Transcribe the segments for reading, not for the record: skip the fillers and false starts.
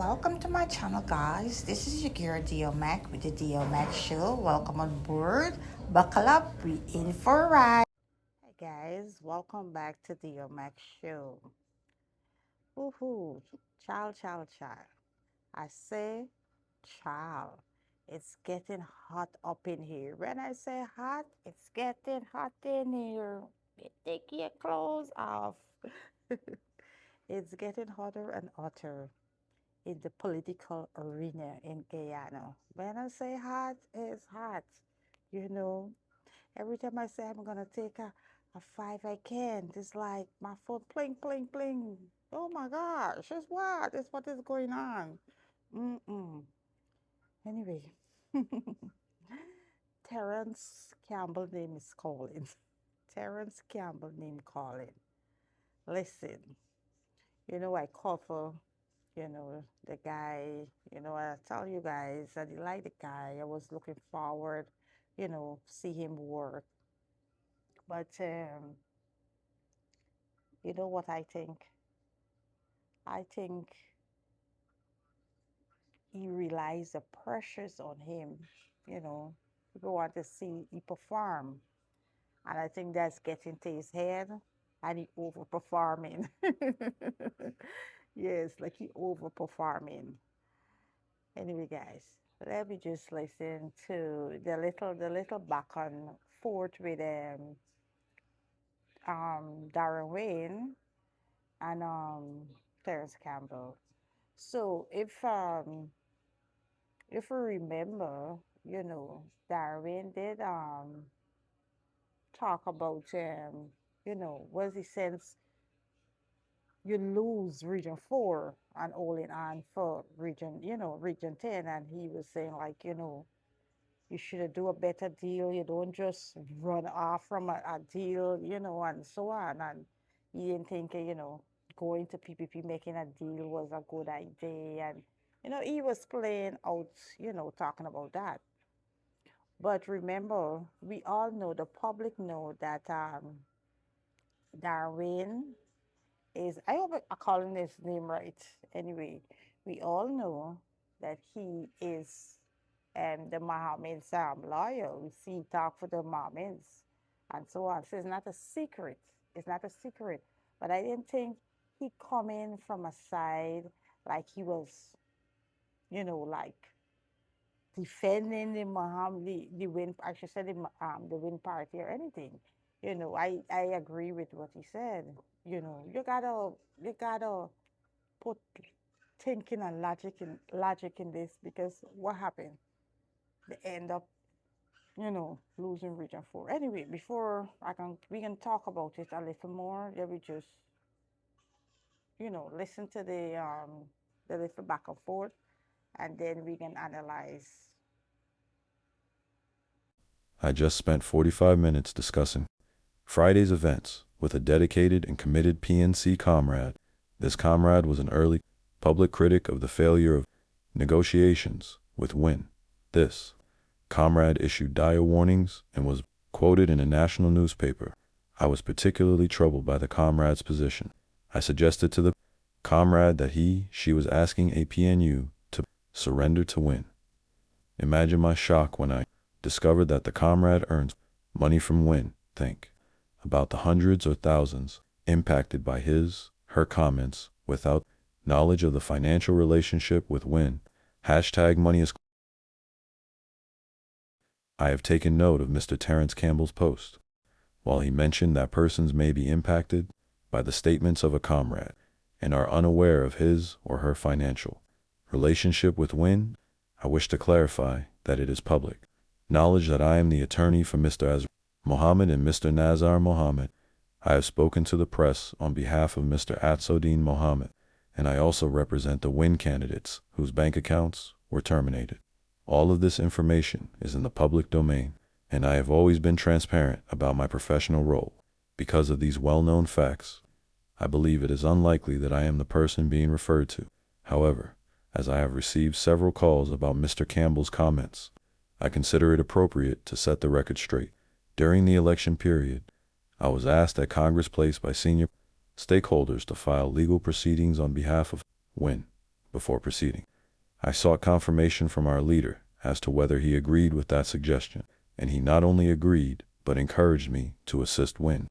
Welcome to my channel, guys. This is your girl Dio Mac with the Dio Mac Show. Welcome on board. Buckle up, we in for a ride. Hey guys, welcome back to Dio Mac Show. Woohoo! Child, child, child. I say, child. It's getting hot up in here. When I say hot, it's getting hot in here. Take your clothes off. It's getting hotter and hotter in the political arena in Guyana. When I say hot, it's hot. You know, every time I say I'm gonna take a five, I can't. It's like my phone pling, pling, pling. Oh my gosh, it's what? It's what is going on? Mm-mm. Anyway, Terrence Campbell name is calling. Terrence Campbell name calling. Listen, I call for the guy, I tell you guys, I like the guy. I was looking forward, see him work. But you know what I think? I think he relies the pressures on him. You know, people want to see he perform. And I think that's getting to his head and he overperforming. Yes, like he overperforming. Anyway, guys, let me just listen to the little back and forth with Darren Wayne and Terrence Campbell. So if we remember, Darwin did talk about was he since you lose region 4 and all in on for region 10, and he was saying like, you should do a better deal. You don't just run off from a deal, and so on. And he didn't think, going to PPP, making a deal was a good idea. And, he was playing out, talking about that. But remember, we all know, the public know that Darwin is, I hope I'm calling his name right. Anyway, we all know that he is the Mohammed's lawyer. We see he talk for the Mohammeds and so on. So it's not a secret. It's not a secret. But I didn't think he come in from a side like he was, like defending the Mohammed, the win, I should say the win party or anything. I agree with what he said. You gotta put thinking and logic in this, because what happened? They end up, losing region 4. Anyway, before we can talk about it a little more, let me just, listen to the little back and forth, and then we can analyze. I just spent 45 minutes discussing Friday's events with a dedicated and committed PNC comrade. This comrade was an early public critic of the failure of negotiations with Win. This comrade issued dire warnings and was quoted in a national newspaper. I was particularly troubled by the comrade's position. I suggested to the comrade that she was asking a PNU to surrender to Win. Imagine my shock when I discovered that the comrade earns money from Win. Think about the hundreds or thousands impacted by her comments without knowledge of the financial relationship with Win. #money is. I have taken note of Mr. Terrence Campbell's post. While he mentioned that persons may be impacted by the statements of a comrade and are unaware of his or her financial relationship with Win, I wish to clarify that it is public knowledge that I am the attorney for Mr. Azar Mohammed and Mr. Nazar Mohammed. I have spoken to the press on behalf of Mr. Atsoddin Mohammed, and I also represent the Win candidates whose bank accounts were terminated. All of this information is in the public domain, and I have always been transparent about my professional role. Because of these well-known facts, I believe it is unlikely that I am the person being referred to. However, as I have received several calls about Mr. Campbell's comments, I consider it appropriate to set the record straight. During the election period, I was asked at Congress Place by senior stakeholders to file legal proceedings on behalf of Win. before proceeding. I sought confirmation from our leader as to whether he agreed with that suggestion, and he not only agreed, but encouraged me to assist Wynne,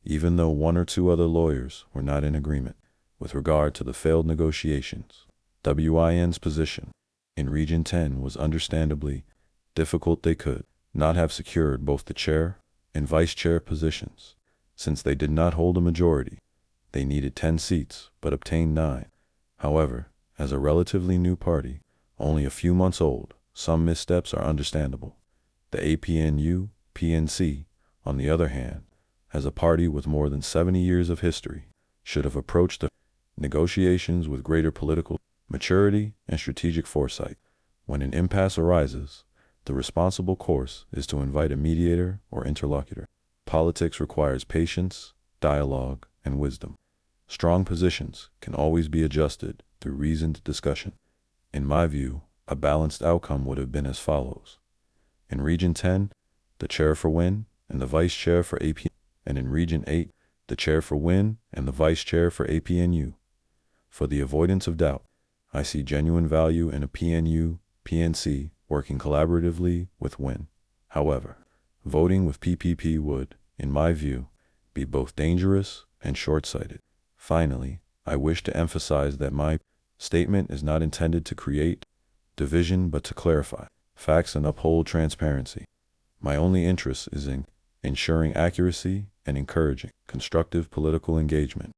even though one or two other lawyers were not in agreement with regard to the failed negotiations. WIN's position in Region 10 was understandably difficult. They could not have secured both the chair and vice chair positions, since they did not hold a majority. They needed 10 seats, but obtained 9. However, as a relatively new party, only a few months old, some missteps are understandable. The APNU, PNC, on the other hand, as a party with more than 70 years of history, should have approached the negotiations with greater political maturity and strategic foresight. When an impasse arises, the responsible course is to invite a mediator or interlocutor. Politics requires patience, dialogue, and wisdom. Strong positions can always be adjusted through reasoned discussion. In my view, a balanced outcome would have been as follows. In Region 10, the chair for Wynne and the vice chair for AP, and in Region 8, the chair for Wynne and the vice chair for APNU. For the avoidance of doubt, I see genuine value in a PNU, PNC working collaboratively with Wynne. However, voting with PPP would, in my view, be both dangerous and short-sighted. Finally, I wish to emphasize that my statement is not intended to create division but to clarify facts and uphold transparency. My only interest is in ensuring accuracy and encouraging constructive political engagement.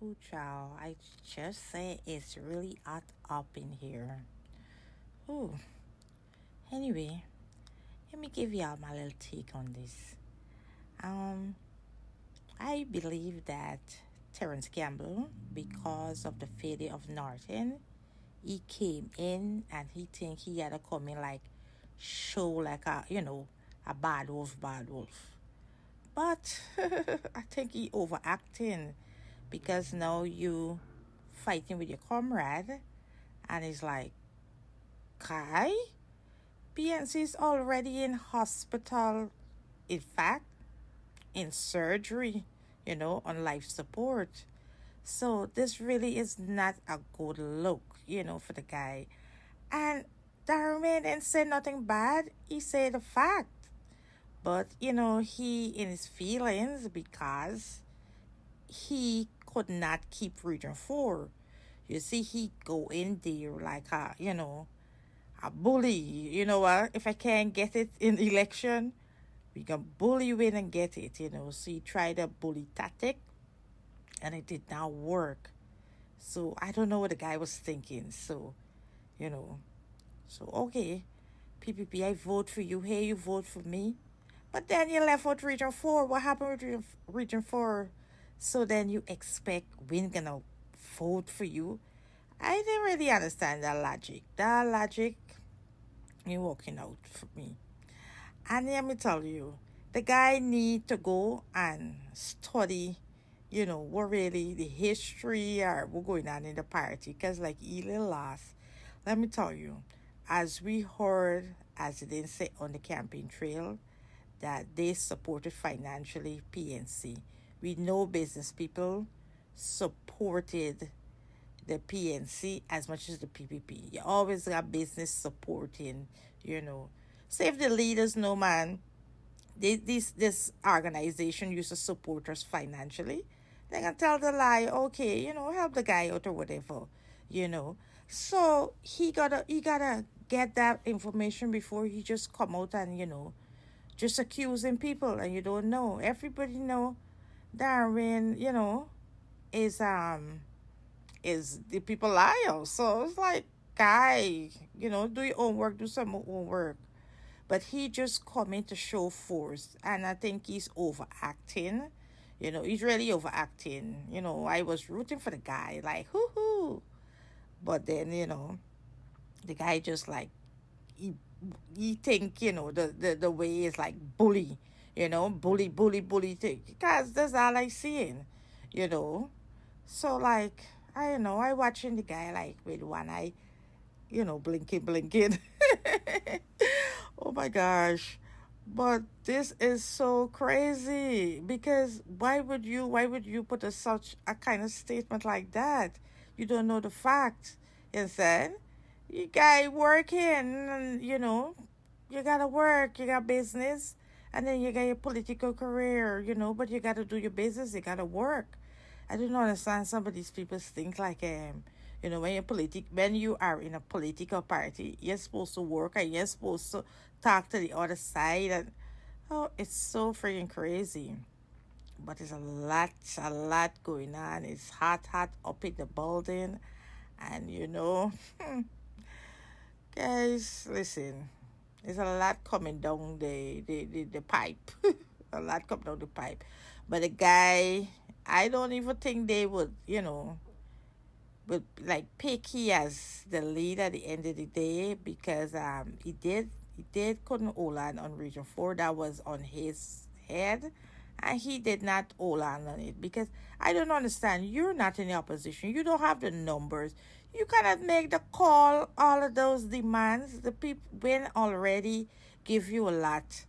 Ooh, child, I just say it's really hot up in here. Ooh. Anyway, let me give y'all my little take on this. Um, I believe that Terrence Campbell, because of the failure of Norton, he came in and he think he had to come in like show like a bad wolf, bad wolf. But I think he overacting because now you fighting with your comrade and it's like, Kai, PNC is already in hospital, in fact, in surgery, on life support. So this really is not a good look, for the guy. And Darren didn't say nothing bad. He said the fact. But, he in his feelings because he could not keep Region 4. You see, he go in there like a bully. You know what? If I can't get it in the election, we can bully you in and get it, So he tried a bully tactic and it did not work. So I don't know what the guy was thinking. So, you know, okay, PPP, I vote for you. Hey, you vote for me. But then you left out Region 4. What happened with Region 4? So then you expect we're gonna vote for you. I didn't really understand that logic. That logic ain't working out for me. And let me tell you, the guy need to go and study, what really the history or what going on in the party. Because like Eli last, let me tell you, as we heard, as they didn't say on the campaign trail, that they supported financially PNC. We know business people supported the PNC as much as the PPP. You always got business supporting, you know. So if the leaders know, man, this organization used to support us financially, they can tell the lie, okay, help the guy out or whatever, you know. So he gotta get that information before he just come out and just accusing people and you don't know. Everybody know Darren, is the people liar. So it's like, guy, do your own work, do some own work. But he just coming to show force, and I think he's overacting. He's really overacting. I was rooting for the guy, like hoo hoo, but then the guy just like he think the way is like bully, bully thing. Because that's all I seeing, you know. So like I don't know. I watching the guy like with one eye, blinking. Oh my gosh. But this is so crazy because why would you put such a kind of statement like that? You don't know the facts. You understand? You guy working, and you gotta work, you got business, and then you got your political career, but you gotta do your business, you gotta work. I don't understand some of these people think like when you are in a political party, you're supposed to work and you're supposed to talk to the other side, and oh, it's so freaking crazy. But it's a lot going on. It's hot, hot up in the building, and guys, listen, there's a lot coming down the pipe. A lot coming down the pipe. But the guy, I don't even think they would like pick he as the lead at the end of the day, because he did couldn't hold on Region 4. That was on his head, and he did not hold on it, because I don't understand. You're not in the opposition. You don't have the numbers. You cannot make the call, all of those demands. The people when already give you a lot,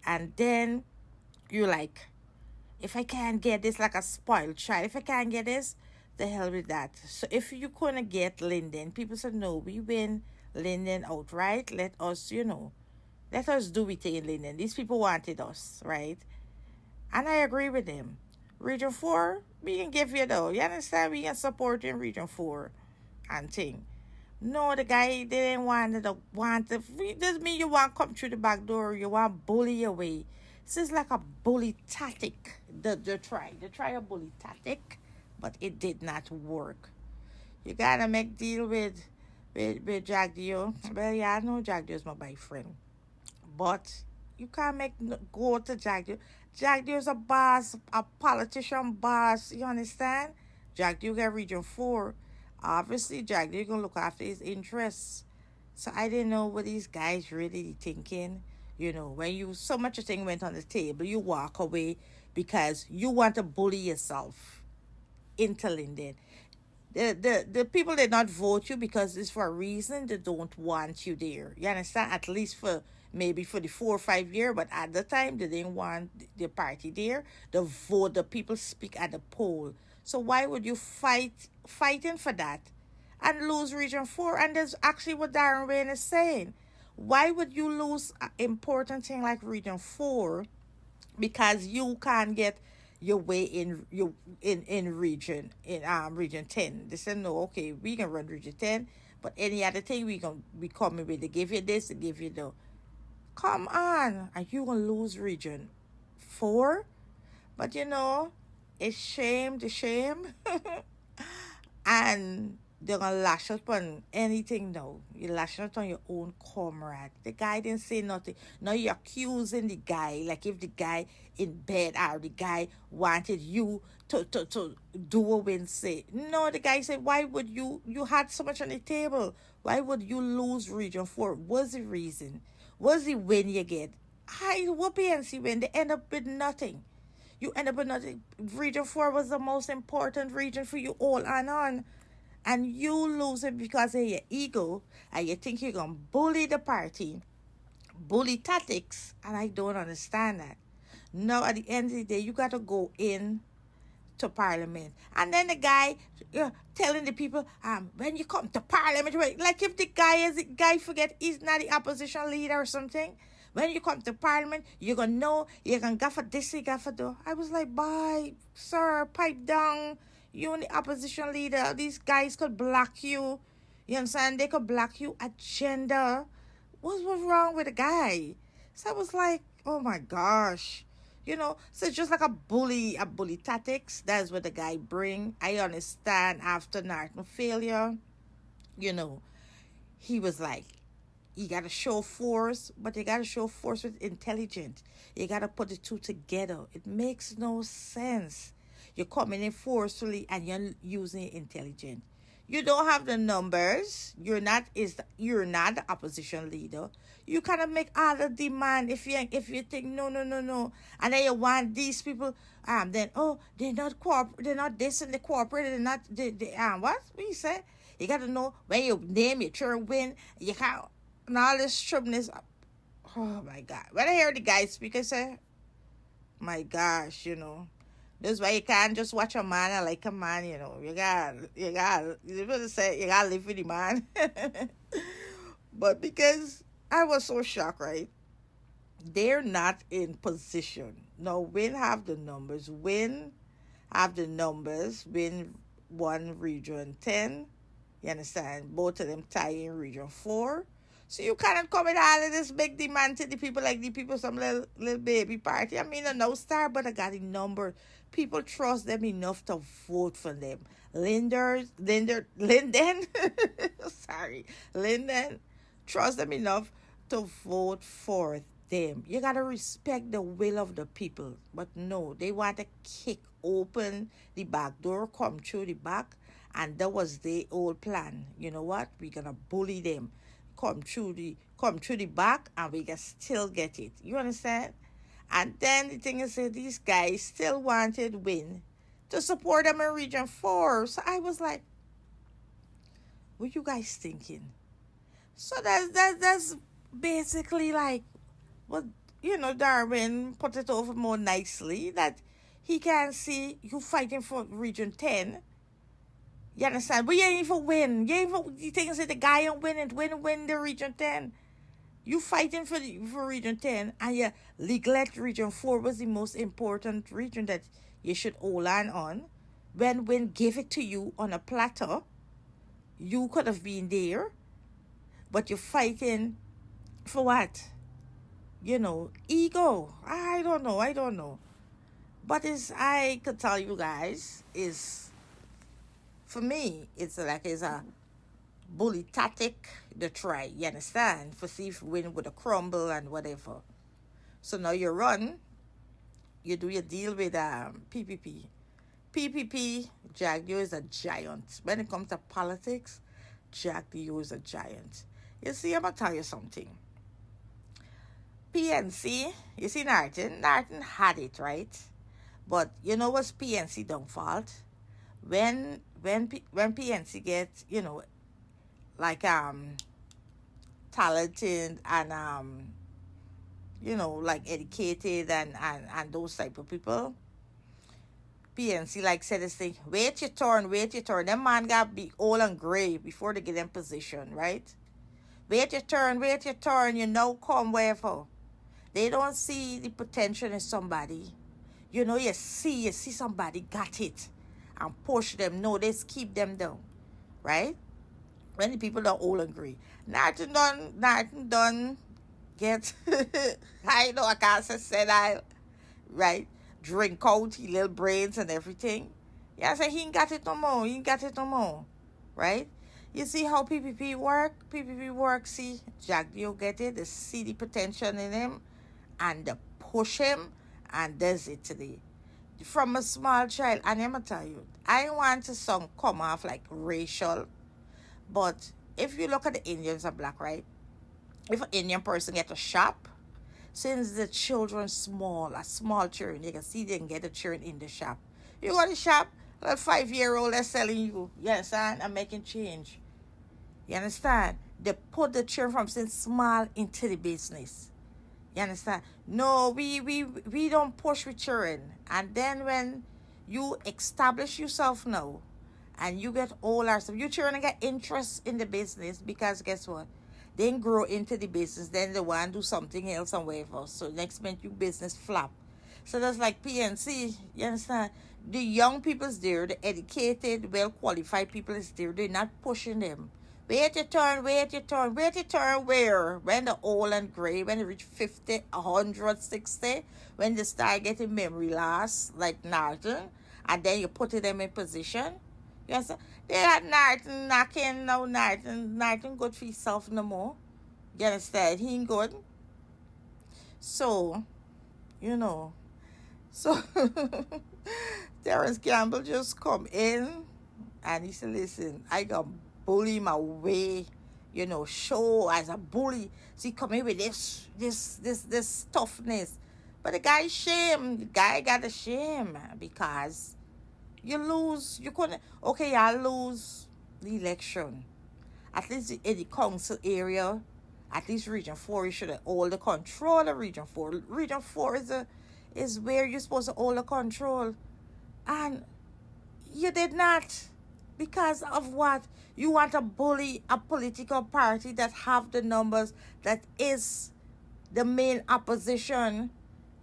and then you like, if I can't get this, like a spoiled child, if I can't get this, the hell with that. So if you couldn't get Linden, people said no, we win Linden outright. Let us do it in Linden. These people wanted us, right? And I agree with them. Region 4, we can give you though. You understand? We can support you in Region 4 and thing. No, the guy didn't doesn't mean you want to come through the back door. You want to bully your way. This is like a bully tactic. They try a bully tactic, but it did not work. You gotta make deal with Jack Dio. Well, yeah, I know Jack Dio is my boyfriend, but you can't go to Jack Dio. Jack Dio is a boss, a politician boss. You understand? Jack Dio got Region 4. Obviously, Jack Dio gonna look after his interests. So I didn't know what these guys really thinking. When you so much a thing went on the table, you walk away because you want to bully yourself into Linden. The people did not vote you because it's for a reason. They don't want you there. You understand? At least for maybe for the 4 or 5 year, but at the time they didn't want the party there. The people speak at the poll. So why would you fighting for that and lose Region 4? And that's actually what Darren Wayne is saying. Why would you lose an important thing like Region 4 because you can't get your way in region 10? They said no, okay, we can run region 10, but any other thing we gonna be coming with. They give you this, they give you the. Come on, are you gonna lose region 4? But it's shame the shame. And they're gonna lash out on anything now. You lash out on your own comrade. The guy didn't say nothing. Now you're accusing the guy, like if the guy in bed or the guy wanted you to do what Win say. No, the guy said, why would you had so much on the table? Why would you lose Region 4? What's the reason? What's the win you get? What PNC win? They end up with nothing. You end up with nothing. Region 4 was the most important region for you all and on. And you lose it because of your ego, and you think you're going to bully the party, bully tactics, and I don't understand that. Now, at the end of the day, you got to go in to Parliament. And then the guy telling the people, when you come to Parliament, like if the guy forget he's not the opposition leader or something. When you come to Parliament, you're going to know, you're going to go for this, you go for that. I was like, bye, sir, pipe down. You and the opposition leader, these guys could block you. You understand? They could block you agenda. What was wrong with the guy? So I was like, oh my gosh. So it's just like a bully tactics. That's what the guy bring. I understand after Norton failure, he was like, you got to show force, but you got to show force with intelligence. You got to put the two together. It makes no sense. You're coming in forcefully and you're using intelligence. You don't have the numbers. You're not the opposition leader. You cannot make all the demand if you think no, and then you want these people then they're not this and they cooperate, they're not what you say. You got to know when you name your turn win. You can't and all this shrubness. Oh my God! When I hear the guy speak, I say, my gosh, That's why you can't just watch a man and like a man, you know. You gotta live with the man. But because I was so shocked, right? They're not in position. No, Win have the numbers. Win one region 10. You understand? Both of them tie in region 4. So you cannot come with all of this big demand to the people like the people some little baby party. I mean, a no star, but I got the number. People trust them enough to vote for them. Linden, sorry, Linden, trust them enough to vote for them. You gotta respect the will of the people. But no, they want to kick open the back door, come through the back, and that was their old plan. You know what? We're gonna bully them, come through the back, and we can still get it. You understand? And then the thing is that these guys still wanted Win to support them in Region 4. So I was like, what you guys thinking? So that's basically like what, Darwin put it over more nicely, that he can see you fighting for Region 10. You understand? But you ain't even win. You think that the guy win the Region 10. You fighting for Region 10, and you neglect Region 4 was the most important region that you should hold on. When Win gave it to you on a platter, you could have been there, but you're fighting for what? Ego. I don't know. But I could tell you guys, for me, it's a bully tactic to try, you understand? For see if Win with a crumble and whatever. So now you run, you do your deal with PPP. PPP, Jack Dio is a giant. When it comes to politics, Jack Dio is a giant. You see, I'm going to tell you something. PNC, you see Narton had it, right? But you know what's PNC downfall? When PNC gets, like talented and like educated and those type of people, PNC like said this thing, wait your turn. Them man got to be old and gray before they get in position, right? Wait your turn, come wherever. They don't see the potential in somebody. You see somebody got it and push them. No, they keep them down, right? When the people are old and gray. Nothing done get, I know I can't say that, right? Drink out his little brains and everything. Yeah, I say he ain't got it no more, right? You see how PPP work, see, Jack Dio get it, they see the potential in him, and they push him, and does it today. From a small child, and I'm going to tell you, I want to song come off like racial, but if you look at the Indians and black, right? If an Indian person get a shop, since the children small, a small children, you can see they can get a children in the shop. You go to the shop, a 5-year-old they're selling you understand, and making change. You understand? They put the children from since small into the business. You understand? No, we don't push with children. And then when you establish yourself now and you get older, so your children get interest in the business, because guess what? They grow into the business, then they want to do something else and whatever. So next month your business flop. So that's like PNC, you understand? The young people's there, the educated, well-qualified people is there. They're not pushing them. Wait your turn where? When they're old and gray, when they reach 50, 100, 60, when they start getting memory loss, like Norton, and then you put them in position. You understand? They had Norton knocking, no Norton good for himself no more. You understand? He ain't good. So, Terrence Campbell just come in and he said, listen, I got bully my way, show as a bully. So he come in with this toughness. But the guy got a shame, because you lose, you couldn't, okay, I lose the election. At least in the council area, at least Region 4, you should have all the control of Region 4. Region 4 is where you're supposed to hold the control. And you did not. Because of what? You want to bully a political party that have the numbers, that is the main opposition.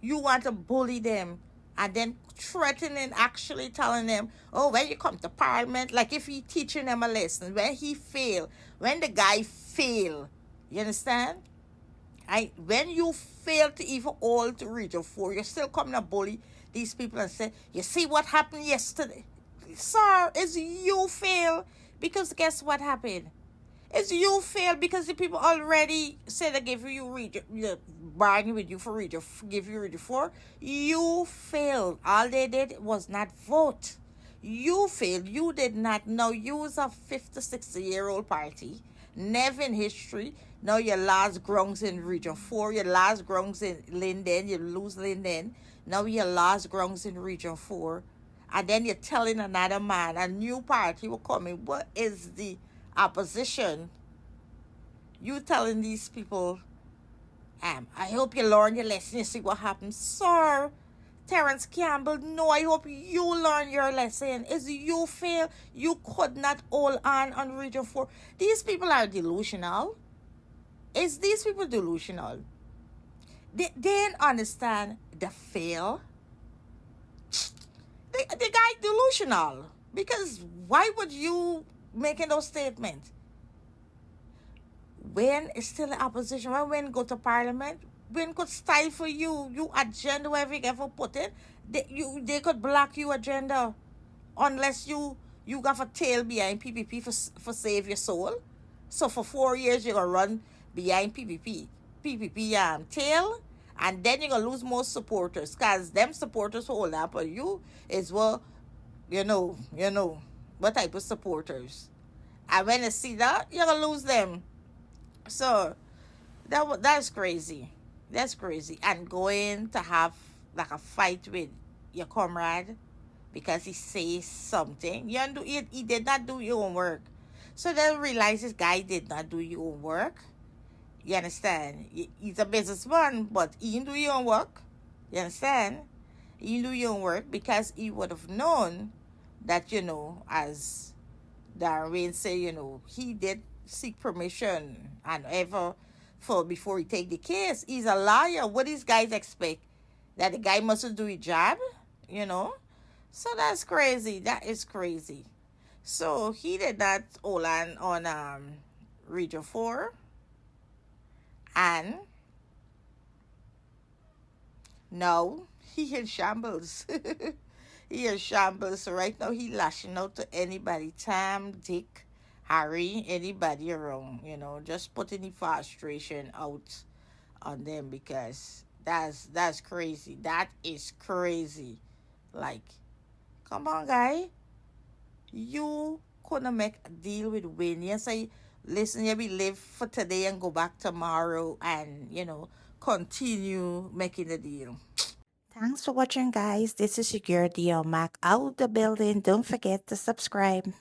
You want to bully them and then threatening, actually telling them, oh, when you come to parliament, like if he teaching them a lesson, when he fail, when the guy fail, you understand? When you fail to even all to Region 4, you're still coming to bully these people and say, you see what happened yesterday? Sir, it's you fail. Because guess what happened? It's you fail because the people already said they gave you Region, bargain with you for Region, give you Region 4. You failed. All they did was not vote. You failed. You did not know. You was a 50, 60-year-old party. Never in history. Now your last grounds in Region 4. Your last grounds in Linden. You lose Linden. Now your last grounds in Region 4. And then you're telling another man, a new party will come in. What is the opposition? You telling these people, I hope you learn your lesson. You see what happens. Sir, Terrence Campbell, no, I hope you learn your lesson. Is you fail, you could not hold on Region 4. These people are delusional. Is these people delusional? They didn't understand the fail. The guy delusional. Because why would you making those statements? When it's still the opposition, when go to parliament, when could stifle you agenda, wherever you ever put it, they could block you agenda unless you got a tail behind PPP for save your soul. So for 4 years you're gonna run behind PPP tail, and then you're gonna lose most supporters, cause them supporters hold up on you is, well, you know what type of supporters, and when they see that, you're gonna lose them. So that's crazy. That's crazy. And going to have like a fight with your comrade because he says something. He did not do your own work. So then realize this guy did not do your own work. You understand? He's a businessman, but he didn't do your own work. You understand? He didn't do your own work because he would have known that, as Darren say, he did seek permission and ever for before he take the case. He's a liar. What these guys expect? That the guy mustn't do his job? So that's crazy. That is crazy. So he did not hold on Region 4. And no, he in shambles. He in shambles. So right now he lashing out to anybody. Tam, Dick, Harry, anybody around, just putting the frustration out on them because that's crazy. That is crazy. Like, come on, guy. You couldn't make a deal with Wayne. You say, listen, we live for today and go back tomorrow and, continue making the deal. Thanks for watching, guys. This is your girl, Dio Mac, out the building. Don't forget to subscribe.